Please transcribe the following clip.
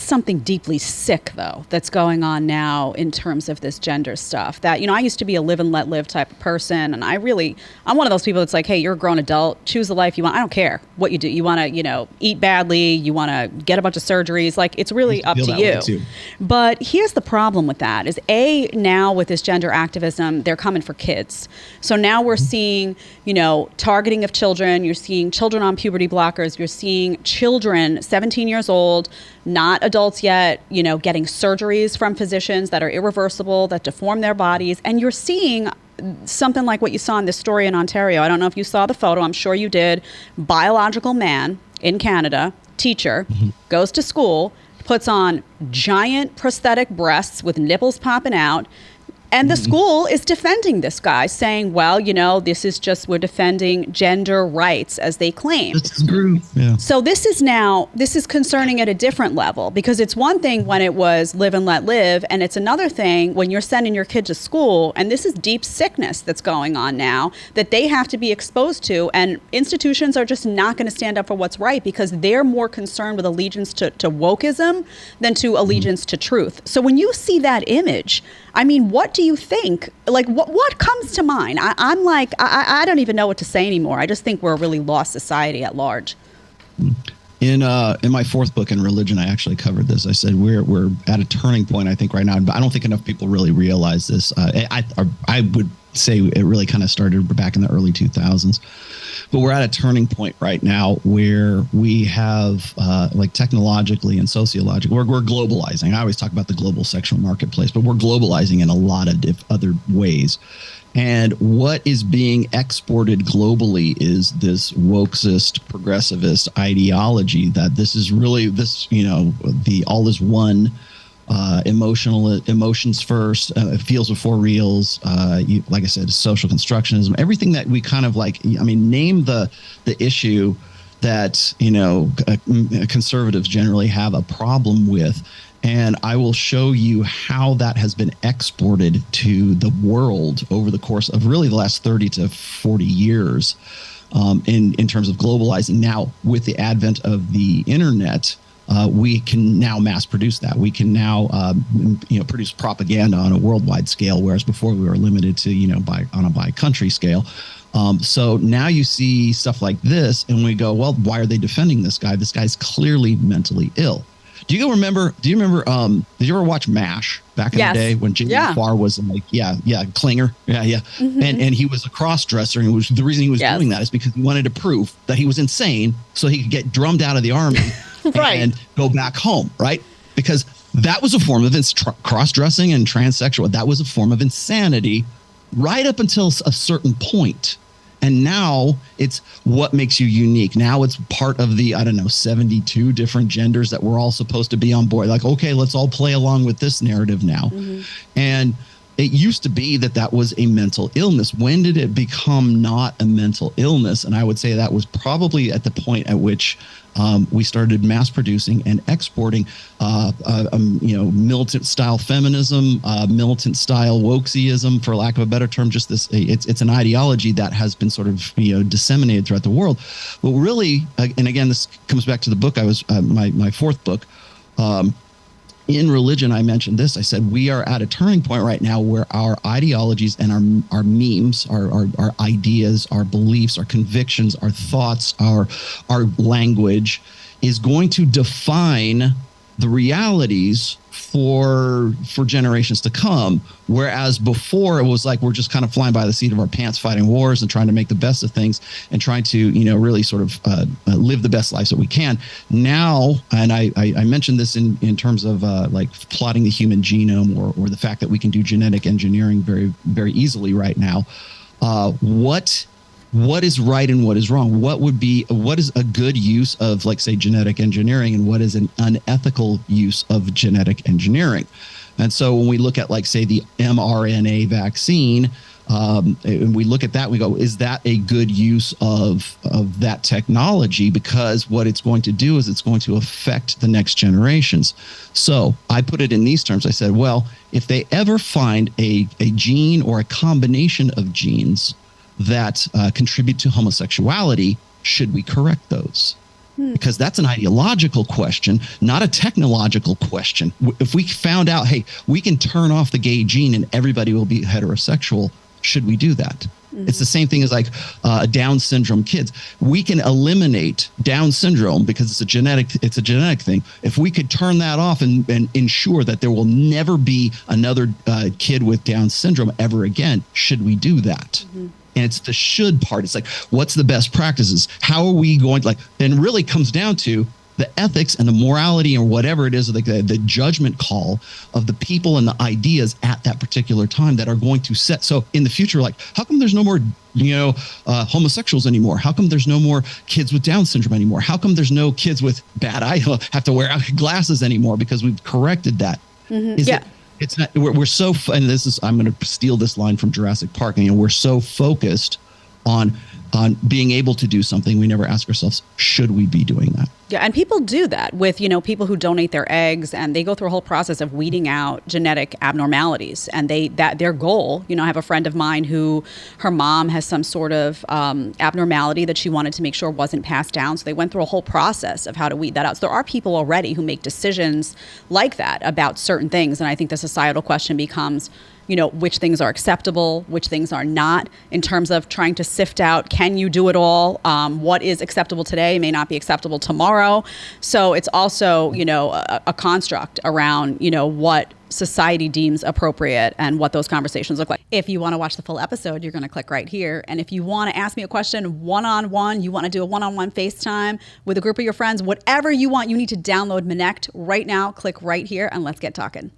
something deeply sick, though, that's going on now in terms of this gender stuff. That, I used to be a live and let live type of person. And I'm one of those people that's like, hey, you're a grown adult. Choose the life you want. I don't care what you do. You want to, eat badly. You want to get a bunch of surgeries. Like, it's really up to you. But here's the problem with that is, now with this gender activism, they're coming for kids. So now we're seeing, targeting of children. You're seeing children on puberty blockers. You're seeing children 17 years old, not adults yet, getting surgeries from physicians that are irreversible, that deform their bodies. And you're seeing something like what you saw in this story in Ontario. I don't know if you saw the photo. I'm sure you did. Biological man in Canada, teacher, goes to school, puts on giant prosthetic breasts with nipples popping out. And the school is defending this guy, saying, well, this is just, we're defending gender rights, as they claim. That's true. Yeah. So this is concerning at a different level, because it's one thing when it was live and let live, and it's another thing when you're sending your kid to school, and this is deep sickness that's going on now that they have to be exposed to, and institutions are just not going to stand up for what's right because they're more concerned with allegiance to wokeism than to allegiance to truth. So when you see that image, I mean, what do you think? Like, what comes to mind? I'm like, I don't even know what to say anymore. I just think we're a really lost society at large. In my fourth book in religion, I actually covered this. I said we're at a turning point, I think, right now. But I don't think enough people really realize this. I would say it really kind of started back in the early 2000s. But we're at a turning point right now where we have, like technologically and sociologically, we're globalizing. I always talk about the global sexual marketplace, but we're globalizing in a lot of other ways. And what is being exported globally is this wokesist, progressivist ideology that this is really the all is one. Emotions first, feels before reals. Like I said, social constructionism, everything that we kind of like. I mean, name the issue that conservatives generally have a problem with, and I will show you how that has been exported to the world over the course of really the last 30 to 40 years, in terms of globalizing. Now, with the advent of the internet. We can now mass produce that. We can now, produce propaganda on a worldwide scale, whereas before we were limited to, on a by country scale. So now you see stuff like this, and we go, well, why are they defending this guy? This guy's clearly mentally ill. Do you remember? Did you ever watch MASH back in the day when Jimmy Farr was like, Klinger, and he was a cross dresser, and the reason he was doing that is because he wanted to prove that he was insane, so he could get drummed out of the army and go back home, right? Because that was a form of cross-dressing and transsexual. That was a form of insanity, right up until a certain point. And now it's what makes you unique. Now it's part of the, 72 different genders that we're all supposed to be on board. Like, okay, let's all play along with this narrative now. And it used to be that was a mental illness. When did it become not a mental illness? And I would say that was probably at the point at which we started mass producing and exporting, militant style feminism, militant style wokeism, for lack of a better term. Just this, it's an ideology that has been sort of disseminated throughout the world. But really, and again, this comes back to the book. I was my fourth book. In religion, I mentioned this. I said we are at a turning point right now where our ideologies and our memes, our ideas, our beliefs, our convictions, our thoughts, our language is going to define the realities for generations to come. Whereas before it was like we're just kind of flying by the seat of our pants, fighting wars and trying to make the best of things and trying to really sort of live the best lives that we can. Now, and I mentioned this in terms of like plotting the human genome or the fact that we can do genetic engineering very, very easily right now. What is right and what is wrong? What is a good use of, like, say, genetic engineering, and what is an unethical use of genetic engineering? And so when we look at, like, say, the mRNA vaccine, and we look at that, we go, is that a good use of that technology? Because what it's going to do is it's going to affect the next generations. So I put it in these terms. I said, well, if they ever find a gene or a combination of genes that contribute to homosexuality, should we correct those? because that's an ideological question, not a technological question. If we found out, hey, we can turn off the gay gene and everybody will be heterosexual, should we do that? It's the same thing as like Down syndrome kids. We can eliminate Down syndrome because it's a genetic thing. If we could turn that off and ensure that there will never be another kid with Down syndrome ever again, should we do that? And it's the should part. It's like, what's the best practices? How are we going to, like, and really comes down to the ethics and the morality or whatever it is, like the judgment call of the people and the ideas at that particular time that are going to set. So in the future, like, how come there's no more, homosexuals anymore? How come there's no more kids with Down syndrome anymore? How come there's no kids with bad eye have to wear glasses anymore because we've corrected that? It's not, we're so, and this is, I'm going to steal this line from Jurassic Park. We're so focused on being able to do something. We never ask ourselves, should we be doing that? Yeah, and people do that with, people who donate their eggs, and they go through a whole process of weeding out genetic abnormalities. And their goal, I have a friend of mine who her mom has some sort of abnormality that she wanted to make sure wasn't passed down. So they went through a whole process of how to weed that out. So there are people already who make decisions like that about certain things. And I think the societal question becomes, which things are acceptable, which things are not, in terms of trying to sift out, can you do it all? What is acceptable today may not be acceptable tomorrow. So it's also, a construct around, what society deems appropriate and what those conversations look like. If you want to watch the full episode, you're going to click right here. And if you want to ask me a question one-on-one, you want to do a one-on-one FaceTime with a group of your friends, whatever you want, you need to download Connect right now. Click right here and let's get talking.